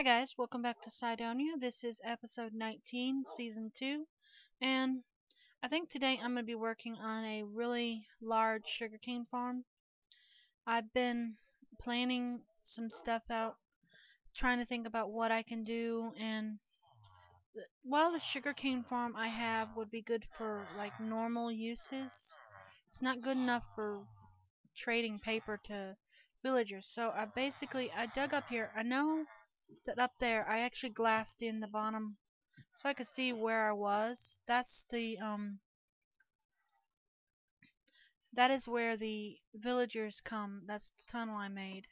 Hi guys, welcome back to Cydonia. This is episode 19, season 2, and I think today I'm going to be working on a really large sugarcane farm. I've been planning some stuff out, trying to think about what I can do, and while the sugarcane farm I have would be good for like normal uses, it's not good enough for trading paper to villagers. So I dug up here. I know that up there I actually glassed in the bottom so I could see where I was. That is where the villagers come. That's the tunnel I made.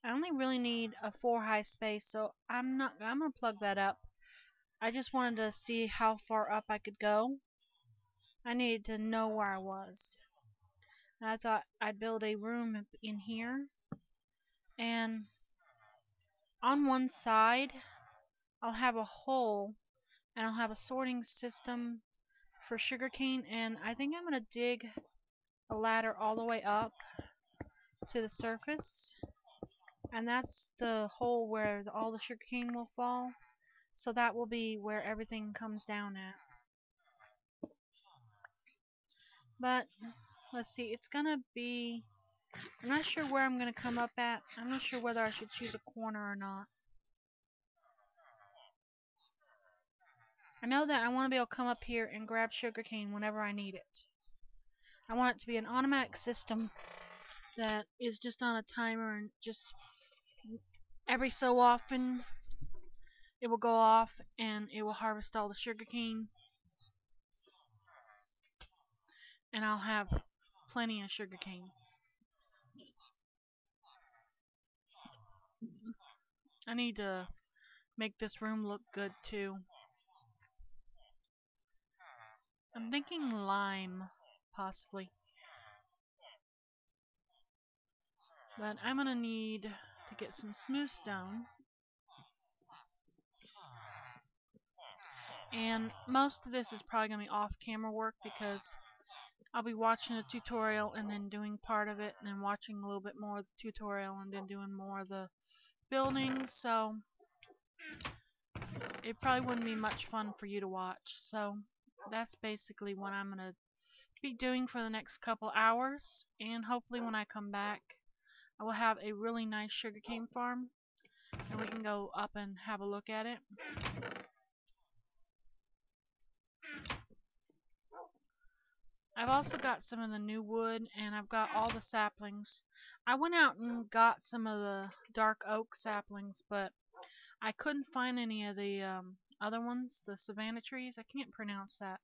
I only really need a 4 high space, so I'm gonna plug that up. I just wanted to see how far up I could go. I needed to know where I was. And I thought I'd build a room in here, and on one side I'll have a hole and I'll have a sorting system for sugarcane, and I think I'm gonna dig a ladder all the way up to the surface, and that's the hole where all the sugarcane will fall, so that will be where everything comes down at. But let's see, it's gonna be, I'm not sure where I'm gonna come up at. I'm not sure whether I should choose a corner or not. I know that I want to be able to come up here and grab sugarcane whenever I need it. I want it to be an automatic system that is just on a timer, and just every so often it will go off and it will harvest all the sugarcane, and I'll have plenty of sugarcane. I need to make this room look good too. I'm thinking lime, possibly. But I'm gonna need to get some smooth stone. And most of this is probably gonna be off camera work because I'll be watching a tutorial and then doing part of it, and then watching a little bit more of the tutorial and then doing more of the building, so it probably wouldn't be much fun for you to watch. So that's basically what I'm gonna be doing for the next couple hours, and hopefully when I come back I will have a really nice sugarcane farm and we can go up and have a look at it. I've also got some of the new wood, and I've got all the saplings. I went out and got some of the dark oak saplings, but I couldn't find any of the other ones, the savanna trees. I can't pronounce that.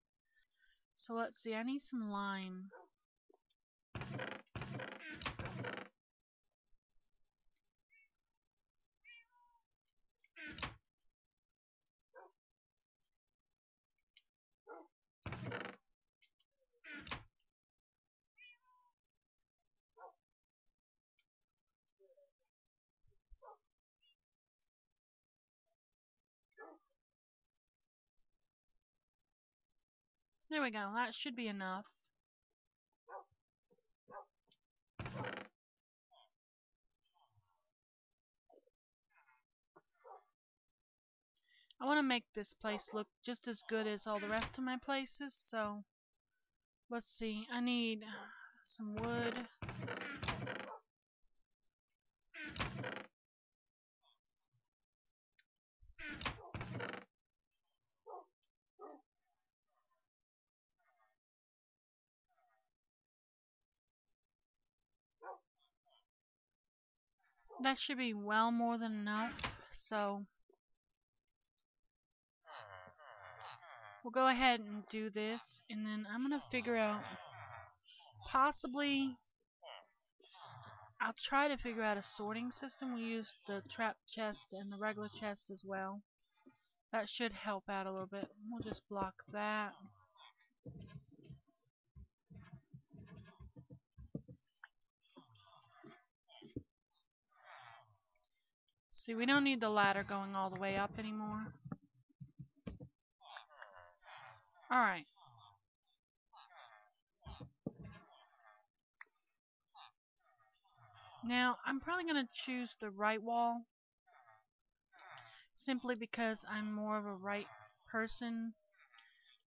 So let's see, I need some lime. There we go, that should be enough. I want to make this place look just as good as all the rest of my places, so let's see, I need some wood. That should be well more than enough, so we'll go ahead and do this, and then I'm going to figure out, possibly, I'll try to figure out a sorting system. We use the trap chest and the regular chest as well. That should help out a little bit. We'll just block that. See, we don't need the ladder going all the way up anymore. Alright. Now, I'm probably going to choose the right wall. simply because I'm more of a right person.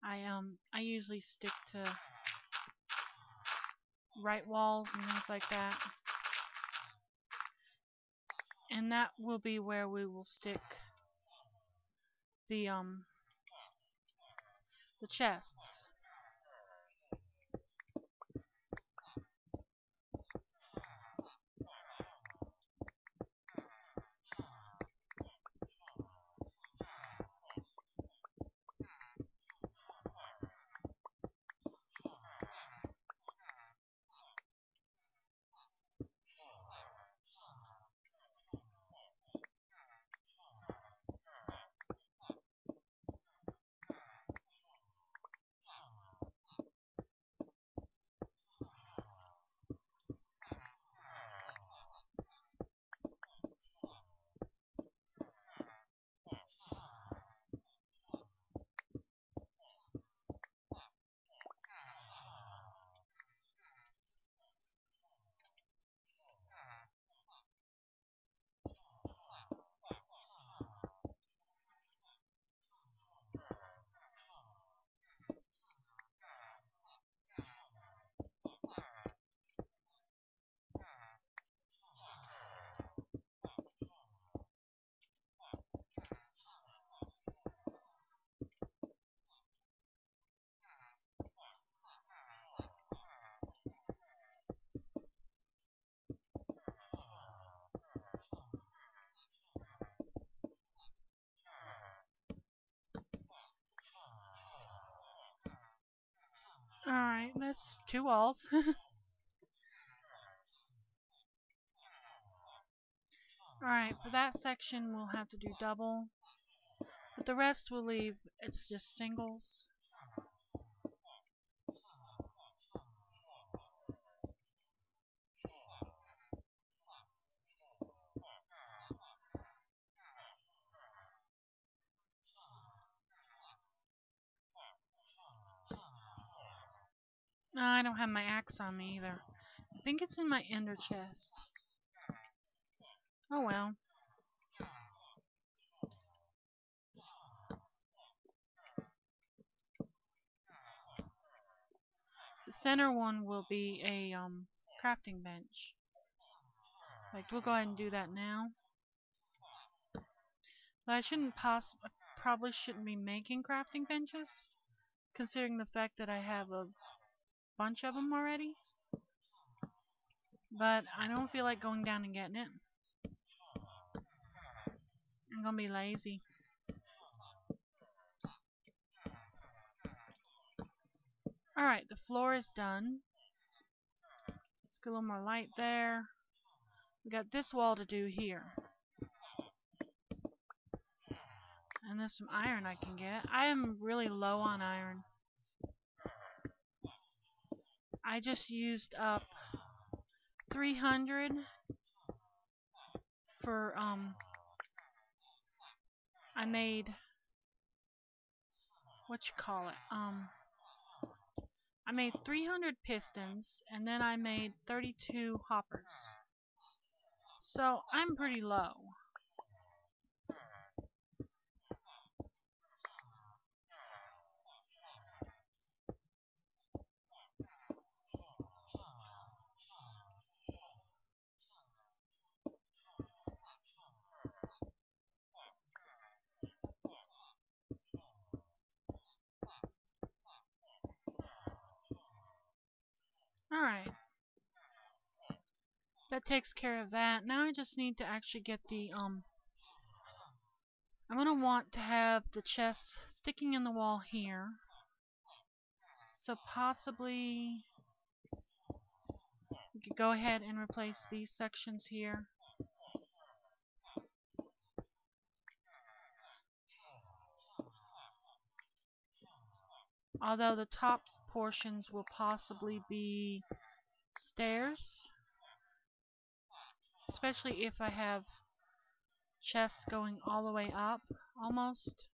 I usually stick to right walls and things like that. And that will be where we will stick the chests. Alright, that's 2 walls. Alright, for that section we'll have to do double. But the rest we'll leave, it's just singles. I don't have my axe on me either. I think it's in my ender chest. Oh well. The center one will be a crafting bench. Like, we'll go ahead and do that now. But I probably shouldn't be making crafting benches, considering the fact that I have a bunch of them already. But I don't feel like going down and getting it. I'm gonna be lazy. Alright, the floor is done. Let's get a little more light there. We got this wall to do here. And there's some iron I can get. I am really low on iron. I just used up 300 for, I made, I made 300 pistons, and then I made 32 hoppers. So I'm pretty low. Alright. That takes care of that. Now I just need to actually get the, I'm gonna want to have the chest sticking in the wall here. So possibly we could go ahead and replace these sections here. Although the top portions will possibly be stairs. Especially if I have chests going all the way up, almost.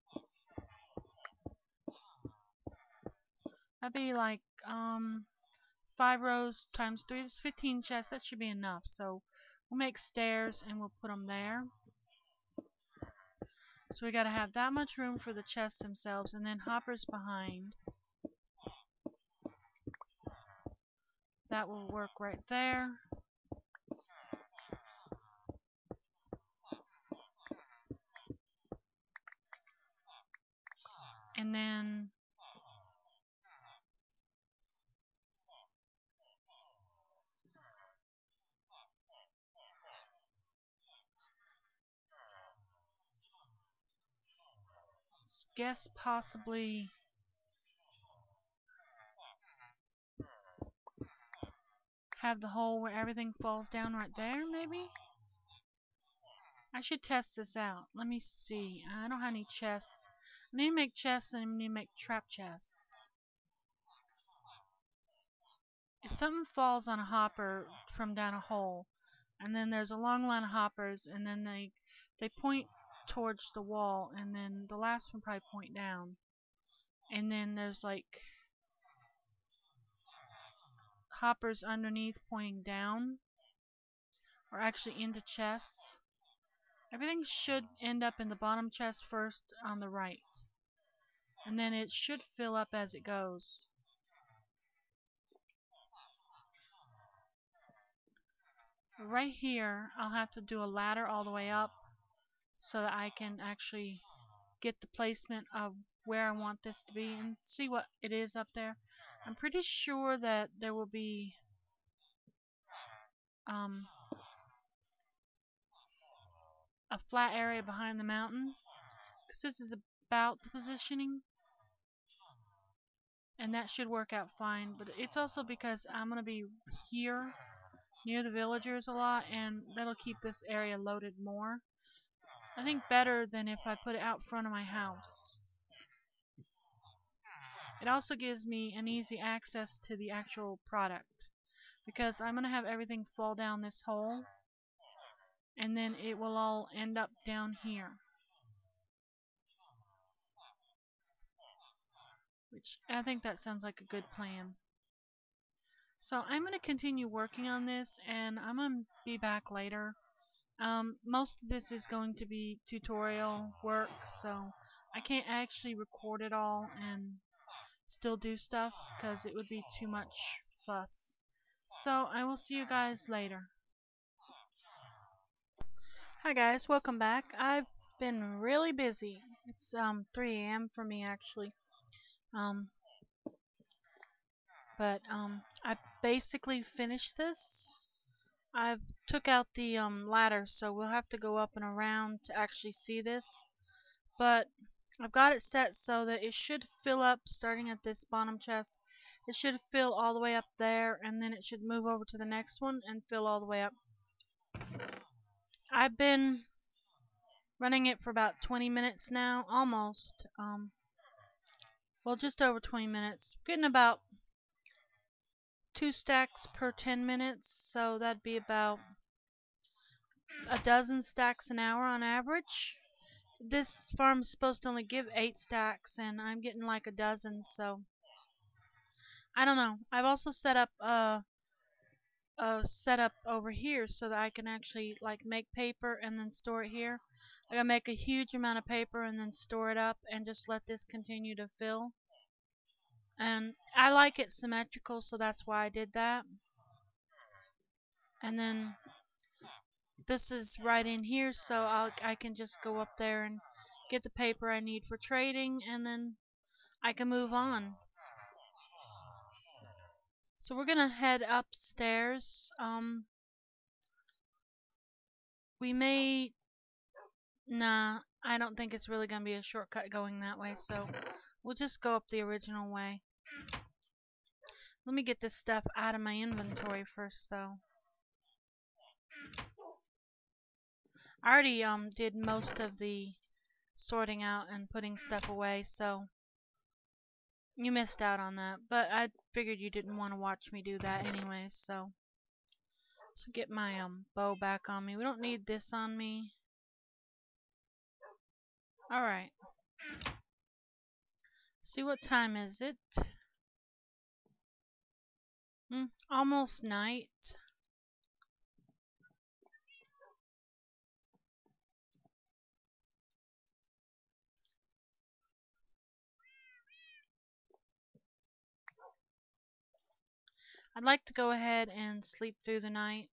That'd be like 5 rows times 3 is 15 chests. That should be enough. So we'll make stairs and we'll put them there. So we gotta have that much room for the chests themselves, and then hoppers behind. That will work right there. And then guess possibly have the hole where everything falls down right there, maybe? I should test this out. Let me see. I don't have any chests. I need to make chests and I need to make trap chests. If something falls on a hopper from down a hole, and then there's a long line of hoppers, and then they point towards the wall, and then the last one probably point down, and then there's like hoppers underneath pointing down, or actually into chests. Everything should end up in the bottom chest first on the right, and then it should fill up as it goes. Right here, I'll have to do a ladder all the way up so that I can actually get the placement of where I want this to be and see what it is up there. I'm pretty sure that there will be a flat area behind the mountain, because this is about the positioning, and that should work out fine. But it's also because I'm going to be here near the villagers a lot, and that'll keep this area loaded more. I think better than if I put it out front of my house. It also gives me an easy access to the actual product, because I'm going to have everything fall down this hole, and then it will all end up down here, which I think that sounds like a good plan. So I'm going to continue working on this, and I'm going to be back later. Most of this is going to be tutorial work, so I can't actually record it all and still do stuff because it would be too much fuss. So I will see you guys later. Hi guys, welcome back. I've been really busy. It's 3 a.m. for me actually. I basically finished this. I've took out the ladder, so we'll have to go up and around to actually see this. But I've got it set so that it should fill up starting at this bottom chest. It should fill all the way up there, and then it should move over to the next one and fill all the way up. I've been running it for about 20 minutes now, almost. Well, just over 20 minutes. Getting about 2 stacks per 10 minutes, so that'd be about a dozen stacks an hour on average. This farm is supposed to only give 8 stacks, and I'm getting like a dozen, so I don't know. I've also set up a setup over here so that I can actually like make paper and then store it here. I gotta make a huge amount of paper and then store it up and just let this continue to fill. And I like it symmetrical, so that's why I did that. And then this is right in here, so I can just go up there and get the paper I need for trading, and then I can move on. So we're gonna head upstairs. We may... Nah, I don't think it's really gonna be a shortcut going that way, so we'll just go up the original way. Let me get this stuff out of my inventory first, though. I already did most of the sorting out and putting stuff away, so you missed out on that. But I figured you didn't want to watch me do that anyways, so get my bow back on me. We don't need this on me. Alright. See, what time is it? Almost night. I'd like to go ahead and sleep through the night,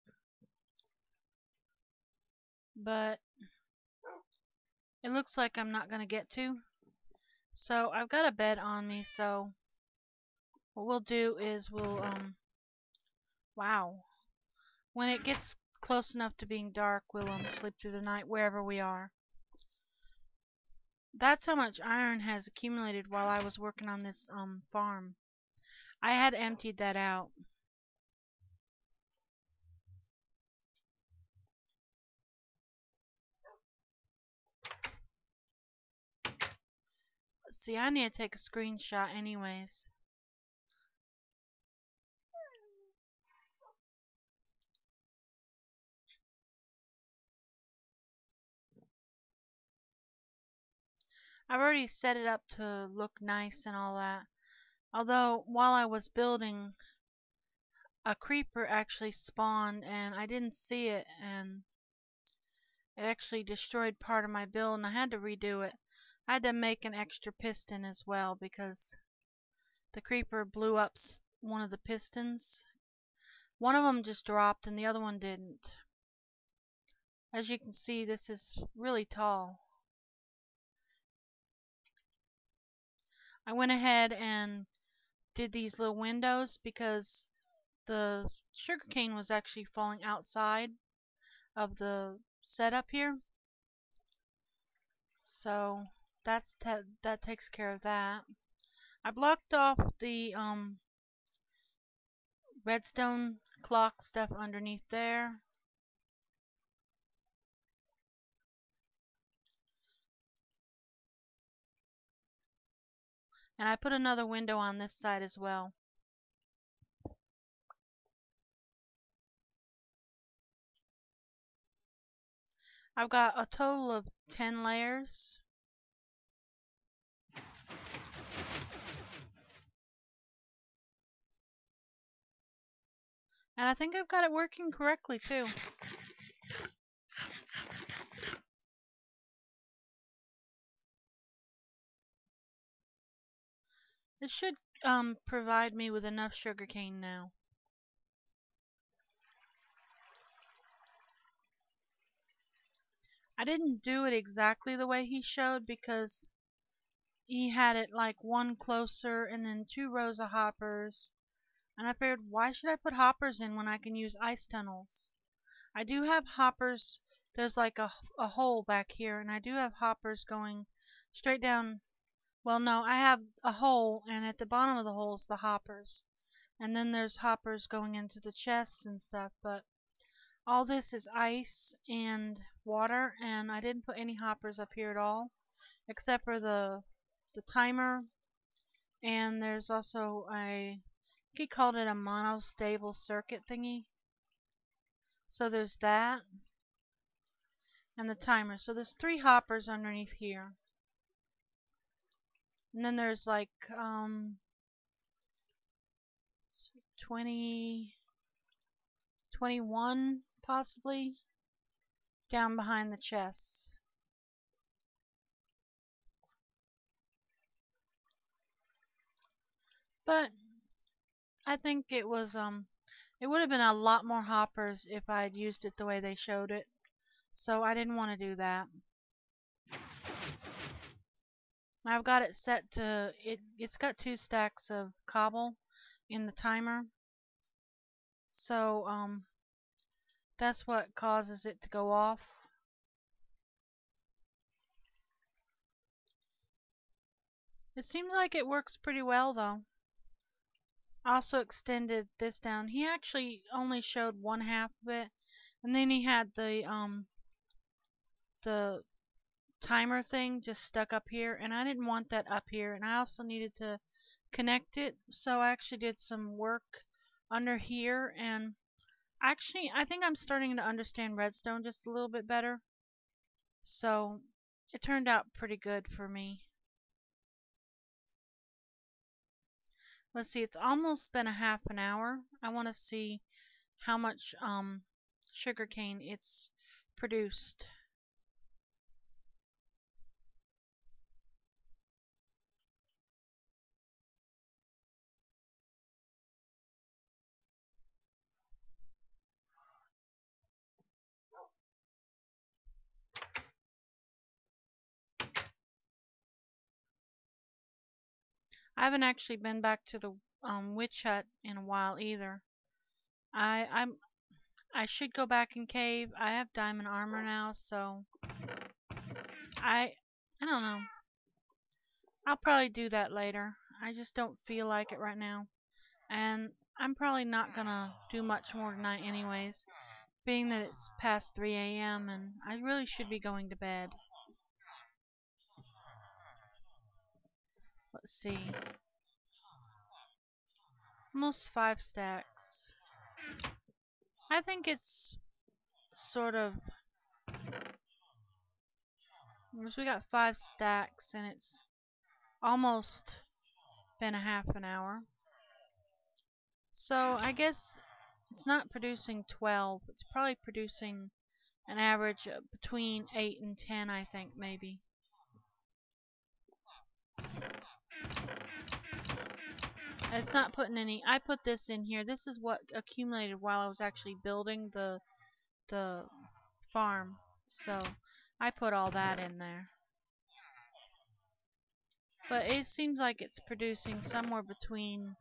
but it looks like I'm not going to get to. So I've got a bed on me, so what we'll do is wow. When it gets close enough to being dark, we'll sleep through the night wherever we are. That's how much iron has accumulated while I was working on this farm. I had emptied that out. See, I need to take a screenshot anyways. I've already set it up to look nice and all that. Although, while I was building, a creeper actually spawned and I didn't see it, and it actually destroyed part of my build and I had to redo it. I had to make an extra piston as well because the creeper blew up one of the pistons. One of them just dropped and the other one didn't. As you can see, this is really tall. I went ahead and did these little windows because the sugarcane was actually falling outside of the setup here. So that takes care of that. I blocked off the redstone clock stuff underneath there. And I put another window on this side as well. I've got a total of 10 layers. And I think I've got it working correctly too. It should provide me with enough sugarcane now. I didn't do it exactly the way he showed because he had it like one closer and then 2 rows of hoppers. And I figured, why should I put hoppers in when I can use ice tunnels? I do have hoppers. There's like a hole back here, and I do have hoppers going straight down. Well, no, I have a hole, and at the bottom of the hole is the hoppers. And then there's hoppers going into the chests and stuff, but all this is ice and water, and I didn't put any hoppers up here at all, except for the timer, and there's also he called it a monostable circuit thingy. So there's that, and the timer. So there's 3 hoppers underneath here. And then there's like 20, 21 possibly down behind the chests. But I think it was it would have been a lot more hoppers if I had used it the way they showed it. So I didn't want to do that. I've got it set to it's got 2 stacks of cobble in the timer. So that's what causes it to go off. It seems like it works pretty well though. I also extended this down. He actually only showed 1/2 of it, and then he had the timer thing just stuck up here, and I didn't want that up here, and I also needed to connect it, so I actually did some work under here, and actually I think I'm starting to understand redstone just a little bit better, so it turned out pretty good for me. Let's see, it's almost been a half an hour. I want to see how much sugarcane it's produced. I haven't actually been back to the witch hut in a while either. I'm I should go back and cave. I have diamond armor now, so I I don't know. I'll probably do that later. I just don't feel like it right now. And I'm probably not gonna do much more tonight anyways, being that it's past 3 a.m. and I really should be going to bed. Let's see. Almost 5 stacks. I think it's sort of, we got 5 stacks and it's almost been a half an hour. So I guess it's not producing 12. It's probably producing an average of between 8 and 10, I think, maybe. It's not putting any. I put this in here. This is what accumulated while I was actually building the farm. So I put all that in there. But it seems like it's producing somewhere between,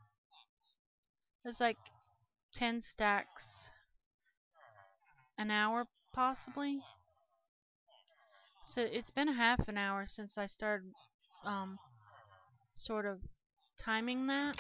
it's like 10 stacks an hour possibly. So it's been a half an hour since I started sort of timing that.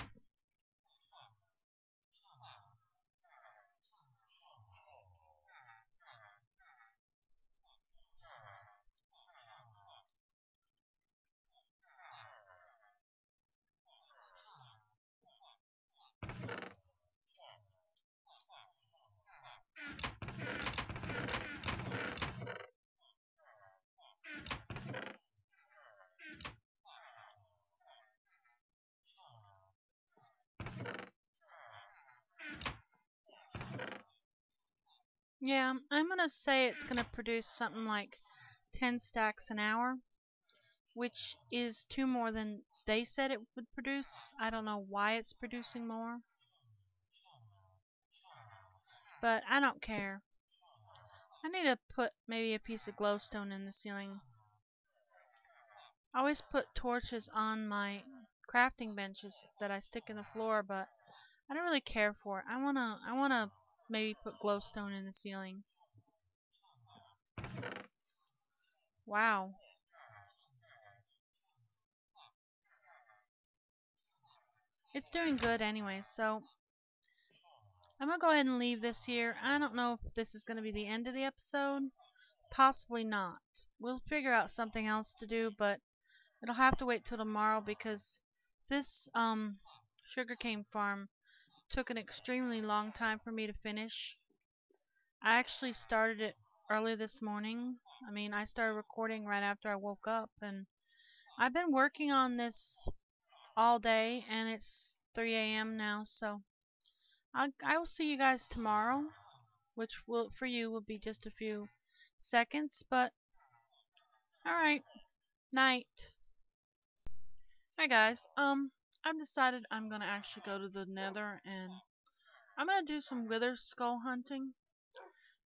Yeah, I'm gonna say it's gonna produce something like 10 stacks an hour, which is 2 more than they said it would produce. I don't know why it's producing more, but I don't care. I need to put maybe a piece of glowstone in the ceiling. I always put torches on my crafting benches that I stick in the floor, but I don't really care for it. I wanna maybe put glowstone in the ceiling. Wow. It's doing good anyway, so I'm gonna go ahead and leave this here. I don't know if this is gonna be the end of the episode. Possibly not. We'll figure out something else to do, but it'll have to wait till tomorrow because this sugarcane farm took an extremely long time for me to finish. I actually started it early this morning. I mean, I started recording right after I woke up, and I've been working on this all day, and it's 3 a.m. now, so I will see you guys tomorrow, which will for you will be just a few seconds, but alright, night. Hi guys, I've decided I'm gonna actually go to the nether and I'm gonna do some wither skull hunting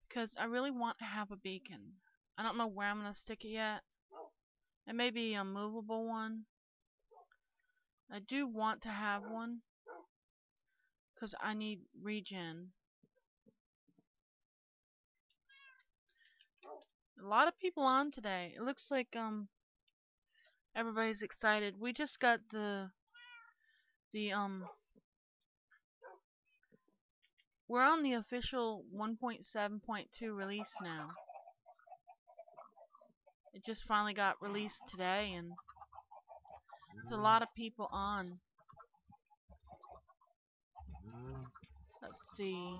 because I really want to have a beacon. I don't know where I'm gonna stick it yet. It may be a movable one. I do want to have one because I need regen. A lot of people on today. It looks like everybody's excited. We just got the we're on the official 1.7.2 release now. It just finally got released today and there's a lot of people on. Let's see.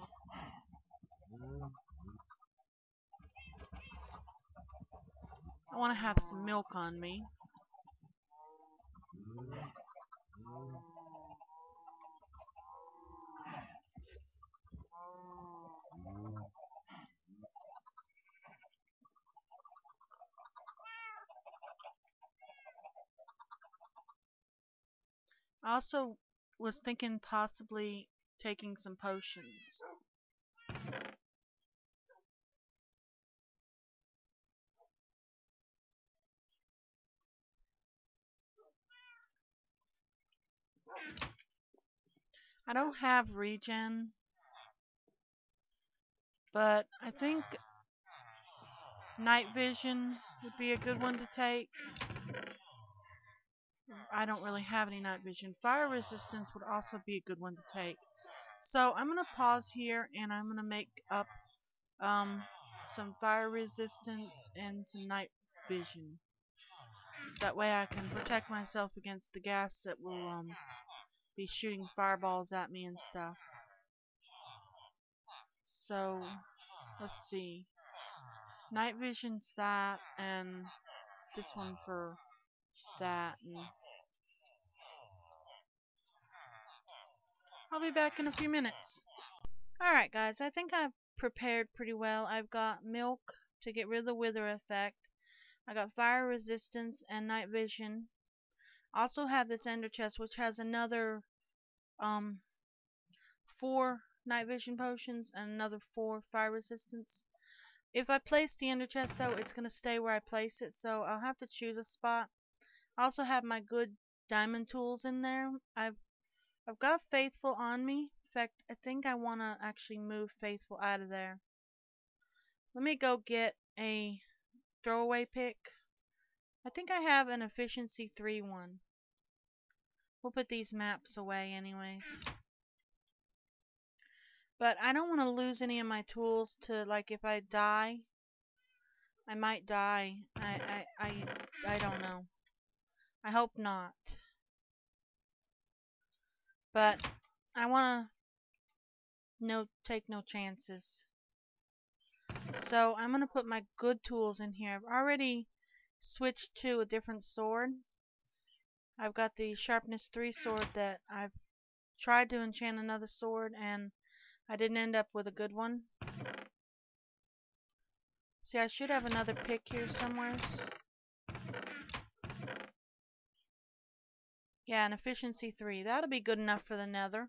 I want to have some milk on me. I also was thinking possibly taking some potions. I don't have regen, but I think night vision would be a good one to take. I don't really have any night vision. Fire resistance would also be a good one to take. So I'm going to pause here and I'm going to make up some fire resistance and some night vision. That way I can protect myself against the gas that will be shooting fireballs at me and stuff. So let's see. Night vision's that, and this one for that. And I'll be back in a few minutes. Alright guys, I think I've prepared pretty well. I've got milk to get rid of the wither effect. I got fire resistance and night vision. I also have this ender chest which has another 4 night vision potions and another 4 fire resistance. If I place the ender chest though, it's gonna stay where I place it, so I'll have to choose a spot. I also have my good diamond tools in there. I've got faithful on me. In fact, I think I wanna actually move faithful out of there. Let me go get a throwaway pick. I think I have an efficiency 3 one. We'll put these maps away anyways. But I don't want to lose any of my tools to, like, if I die, I might die. I don't know. I hope not. But I want to take no chances. So I'm going to put my good tools in here. I've already switched to a different sword. I've got the sharpness 3 sword that I've tried to enchant another sword and I didn't end up with a good one. See, I should have another pick here somewhere. Yeah, an efficiency 3. That'll be good enough for the nether.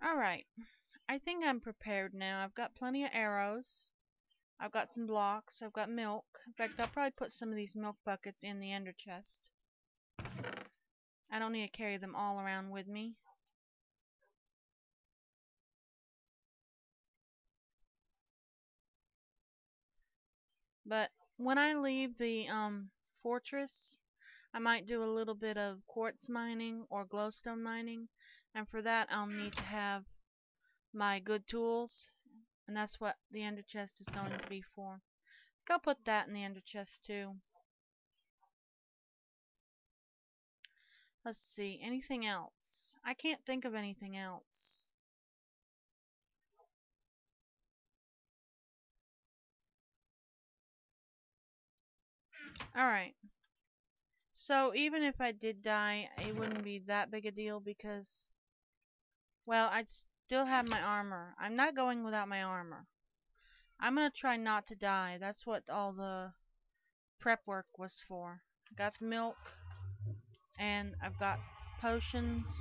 Alright, I think I'm prepared now. I've got plenty of arrows. I've got some blocks. I've got milk. In fact, I'll probably put some of these milk buckets in the ender chest. I don't need to carry them all around with me. But when I leave the fortress, I might do a little bit of quartz mining or glowstone mining. And for that, I'll need to have my good tools. And that's what the ender chest is going to be for. I'll put that in the ender chest too. Let's see, anything else? I can't think of anything else. Alright. So even if I did die, it wouldn't be that big a deal because, well, I'd still have my armor. I'm not going without my armor. I'm gonna try not to die. That's what all the prep work was for. I got the milk, and I've got potions,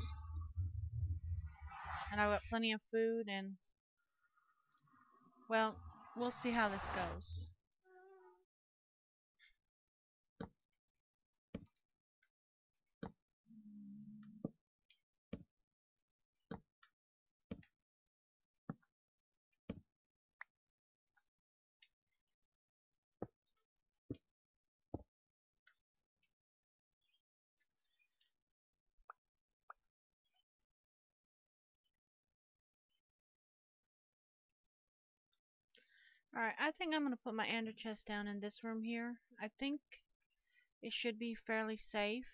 and I've got plenty of food, and, well, we'll see how this goes. Alright, I think I'm going to put my ender chest down in this room here. I think it should be fairly safe.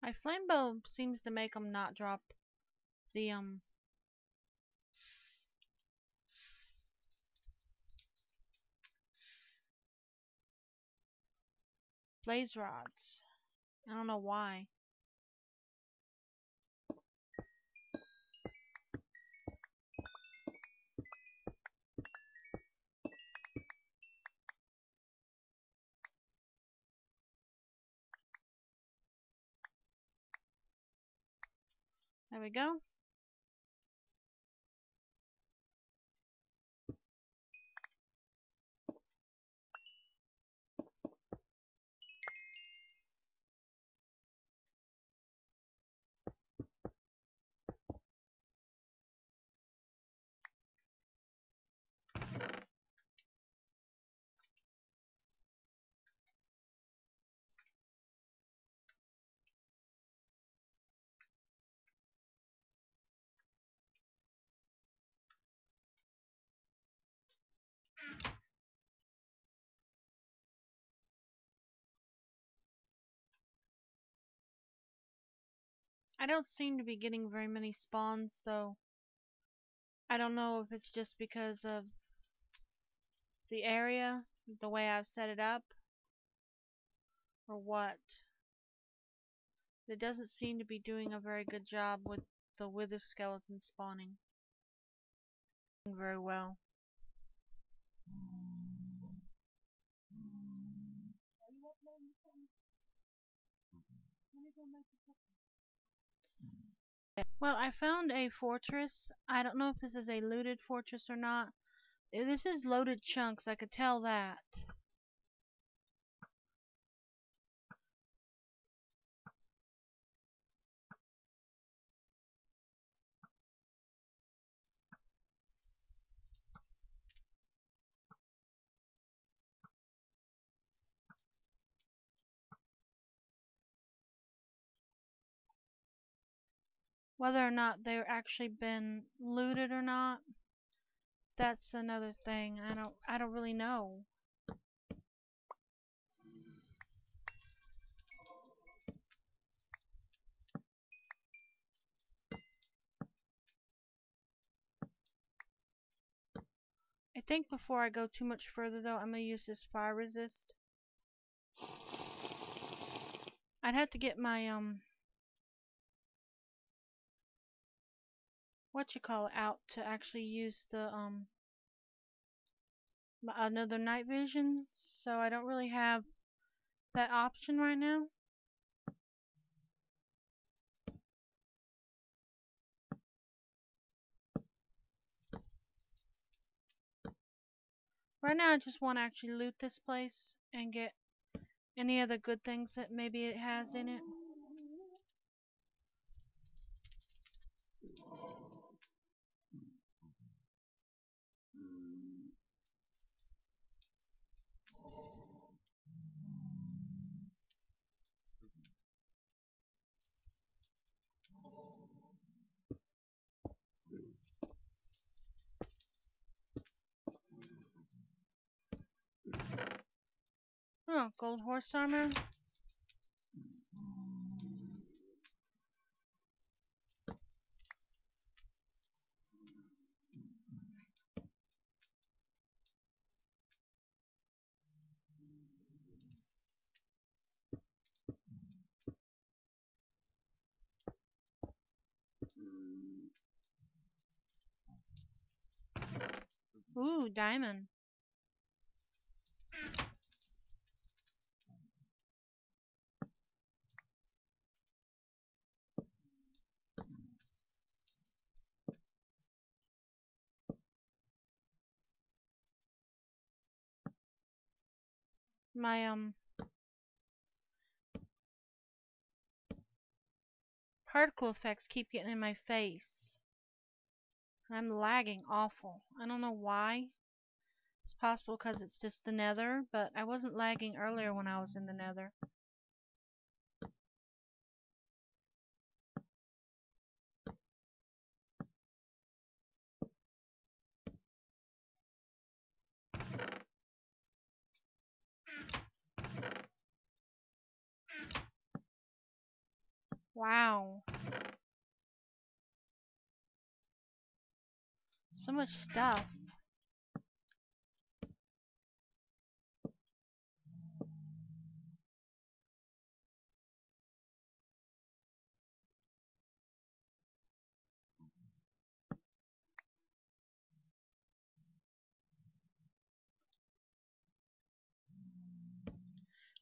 My flame bow seems to make them not drop the blaze rods. I don't know why. There we go. I don't seem to be getting very many spawns though. I don't know if it's just because of the area, the way I've set it up, or what. It doesn't seem to be doing a very good job with the wither skeleton spawning very well. Well, I found a fortress. I don't know if this is a looted fortress or not. This is loaded chunks, I could tell that. Whether or not they're actually been looted or not, that's another thing. I don't really know. I think before I go too much further though, I'm gonna use this fire resist. I'd have to get my out to actually use the another night vision, so I don't really have that option right now. Right now I just want to actually loot this place and get any other good things that maybe it has in it. Oh, gold horse armor. Ooh, diamond. My particle effects keep getting in my face. And I'm lagging awful. I don't know why. It's possible because it's just the nether, but I wasn't lagging earlier when I was in the nether. Wow. So much stuff.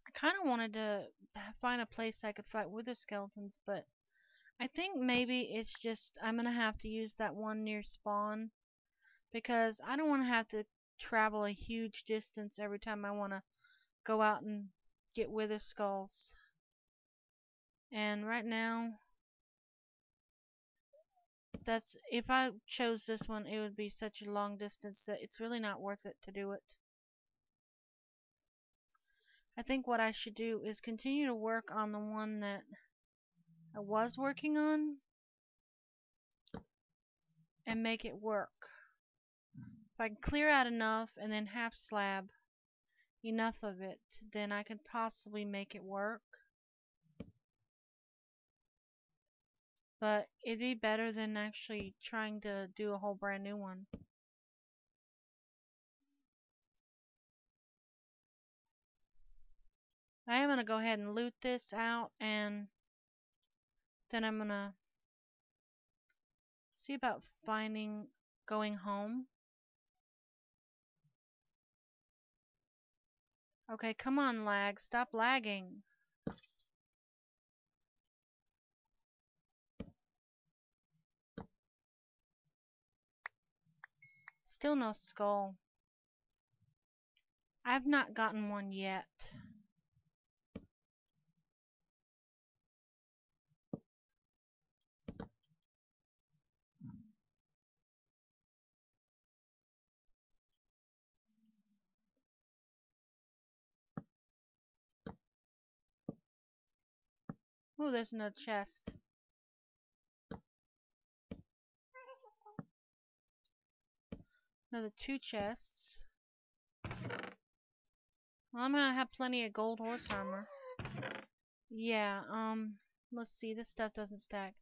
I kind of wanted to find a place I could fight wither skeletons, but I think maybe it's just I'm gonna have to use that one near spawn because I don't want to have to travel a huge distance every time I want to go out and get wither skulls. And right now, that's if I chose this one, it would be such a long distance that it's really not worth it to do it. I think what I should do is continue to work on the one that I was working on and make it work. If I can clear out enough and then half slab enough of it, then I could possibly make it work. But it'd be better than actually trying to do a whole brand new one. I am going to go ahead and loot this out, and then I'm going to see about going home. Okay, come on, lag. Stop lagging. Still no skull. I've not gotten one yet. Ooh, there's no chest. Another 2 chests. Well, I'm gonna have plenty of gold horse armor. Yeah, let's see, this stuff doesn't stack.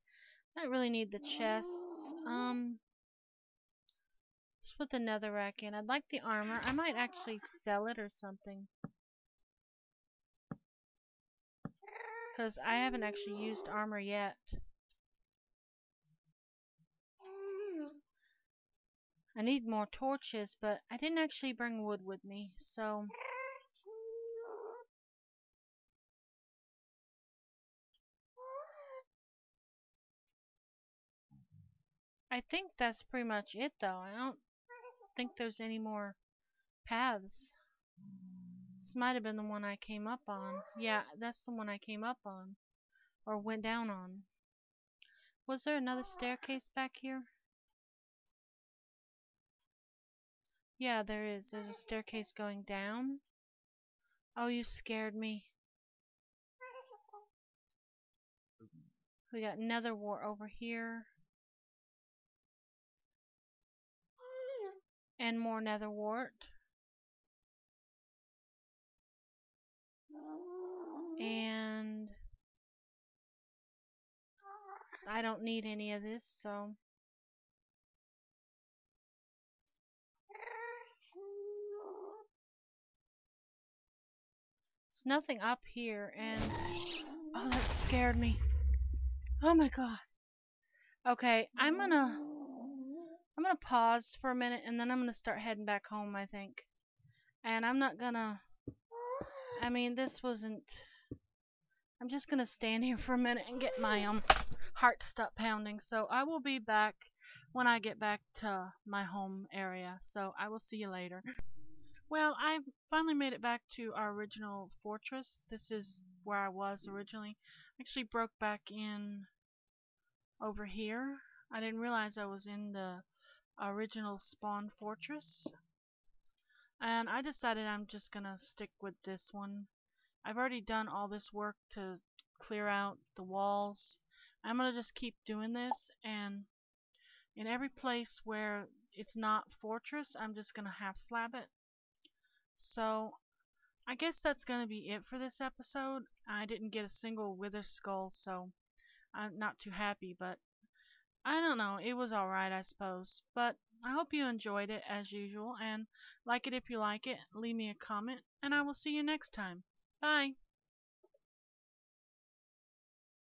I don't really need the chests. Just put the netherrack in. I'd like the armor. I might actually sell it or something. Because I haven't actually used armor yet. I need more torches, but I didn't actually bring wood with me, so... I think that's pretty much it, though. I don't think there's any more paths. This might have been the one I came up on. Yeah, that's the one I came up on. Or went down on. Was there another staircase back here? Yeah, there is. There's a staircase going down. Oh, you scared me. We got nether wart over here. And more nether wart. And I don't need any of this, so... There's nothing up here, and... Oh, that scared me. Oh my god. Okay, I'm gonna pause for a minute, and then I'm gonna start heading back home, I think. And I'm not gonna... I mean, this wasn't... I'm just gonna stand here for a minute and get my heart stop pounding. So I will be back when I get back to my home area. So I will see you later. Well, I finally made it back to our original fortress. This is where I was originally. I actually broke back in over here. I didn't realize I was in the original spawn fortress. And I decided I'm just gonna stick with this one. I've already done all this work to clear out the walls. I'm gonna just keep doing this, and in every place where it's not fortress, I'm just gonna half slab it. So I guess that's gonna be it for this episode. I didn't get a single wither skull, so I'm not too happy, but I don't know. It was alright, I suppose. But I hope you enjoyed it as usual, and like it if you like it, leave me a comment, and I will see you next time. Bye!